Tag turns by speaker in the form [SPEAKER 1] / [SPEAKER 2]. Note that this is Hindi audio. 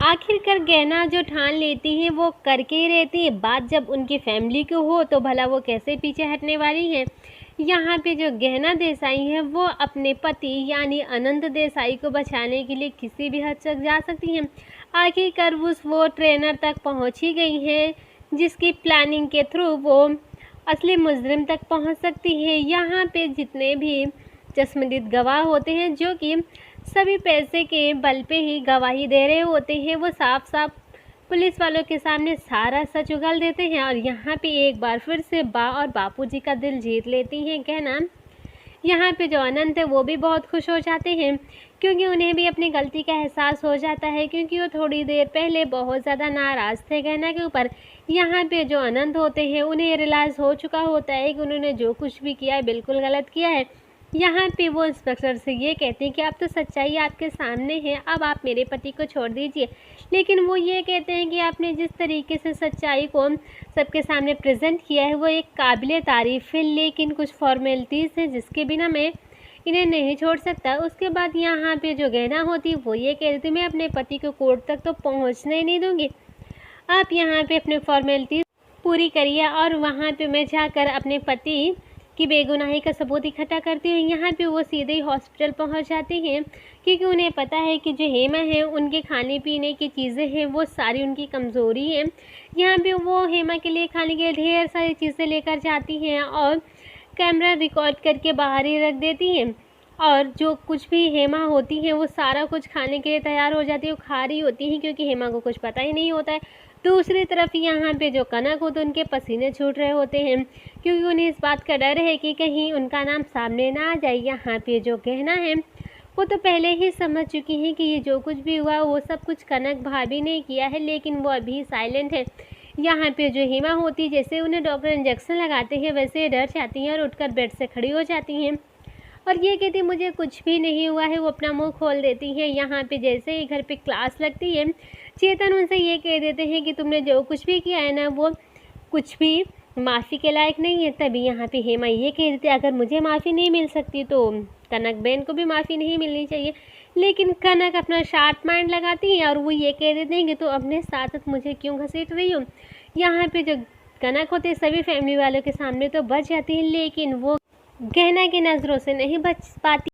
[SPEAKER 1] आखिरकार गहना जो ठान लेती हैं वो करके ही रहती है। बात जब उनकी फैमिली की हो तो भला वो कैसे पीछे हटने वाली है। यहाँ पे जो गहना देसाई है वो अपने पति यानी अनंत देसाई को बचाने के लिए किसी भी हद तक जा सकती हैं। आखिरकार वो ट्रेनर तक पहुँच ही गई है जिसकी प्लानिंग के थ्रू वो असली मुजरिम तक पहुँच सकती है। यहाँ पे जितने भी चश्मदीद गवाह होते हैं जो कि सभी पैसे के बल पे ही गवाही दे रहे होते हैं, वो साफ साफ पुलिस वालों के सामने सारा सच उगल देते हैं और यहाँ पे एक बार फिर से बा और बापूजी का दिल जीत लेती हैं कहना। यहाँ पे जो अनंत है वो भी बहुत खुश हो जाते हैं क्योंकि उन्हें भी अपनी गलती का एहसास हो जाता है, क्योंकि वो थोड़ी देर पहले बहुत ज़्यादा नाराज़ थे गहना के ऊपर। यहाँ पे जो अनंत होते हैं उन्हें रियलाइज़ हो चुका होता है कि उन्होंने जो कुछ भी किया है बिल्कुल गलत किया है। यहाँ पे वो इंस्पेक्टर से ये कहते हैं कि अब तो सच्चाई आपके सामने है, अब आप मेरे पति को छोड़ दीजिए। लेकिन वो ये कहते हैं कि आपने जिस तरीके से सच्चाई को सबके सामने प्रेजेंट किया है वो एक काबिले तारीफ़ है, लेकिन कुछ फॉर्मेलिटीज़ हैं जिसके बिना मैं इन्हें नहीं छोड़ सकता। उसके बाद यहाँ पे जो गहना होती है वो ये कहती है मैं अपने पति को कोर्ट तक तो पहुँचने ही नहीं दूँगी, आप यहाँ पे अपने फॉर्मेलिटीज़ पूरी करिए और वहाँ पे मैं जाकर अपने पति की बेगुनाही का सबूत इकट्ठा करती हूँ। यहाँ पे वो सीधे ही हॉस्पिटल पहुँच जाती हैं क्योंकि उन्हें पता है कि जो हेमा है उनके खाने पीने की चीज़ें हैं वो सारी उनकी कमज़ोरी है। यहाँ पे वो हेमा के लिए खाने के लिए ढेर सारी चीज़ें लेकर जाती हैं और कैमरा रिकॉर्ड करके बाहर ही रख देती हैं और जो कुछ भी हेमा होती है वो सारा कुछ खाने के लिए तैयार हो जाती है, वो खा रही होती हैं क्योंकि हेमा को कुछ पता ही नहीं होता है। दूसरी तरफ यहाँ पे जो कनक होते उनके पसीने छूट रहे होते हैं क्योंकि उन्हें इस बात का डर है कि कहीं उनका नाम सामने ना आ जाए। यहाँ पे जो गहना है वो तो पहले ही समझ चुकी हैं कि ये जो कुछ भी हुआ वो सब कुछ कनक भाभी ने किया है, लेकिन वो अभी साइलेंट है। यहाँ पे जो हेमा होती जैसे उन्हें डॉक्टर इंजेक्शन लगाते हैं वैसे डर जाती हैं और उठकर बेड से खड़ी हो जाती हैं और ये कहती मुझे कुछ भी नहीं हुआ है। वो अपना मुंह खोल देती हैं। यहाँ पे जैसे ही घर पे क्लास लगती है चेतन उनसे ये कह देते हैं कि तुमने जो कुछ भी किया है ना वो कुछ भी माफ़ी के लायक नहीं है। तभी यहाँ पे हेमा ये कह देती अगर मुझे माफ़ी नहीं मिल सकती तो कनक बहन को भी माफ़ी नहीं मिलनी चाहिए। लेकिन कनक अपना शार्प माइंड लगाती है और वो ये कह देते हैं कि तो अपने साथ मुझे क्यों घसीट रही हो। यहाँ पे जो कनक होते सभी फैमिली वालों के सामने तो बच जाती है, लेकिन वो गहना की नज़रों से नहीं बच पाती।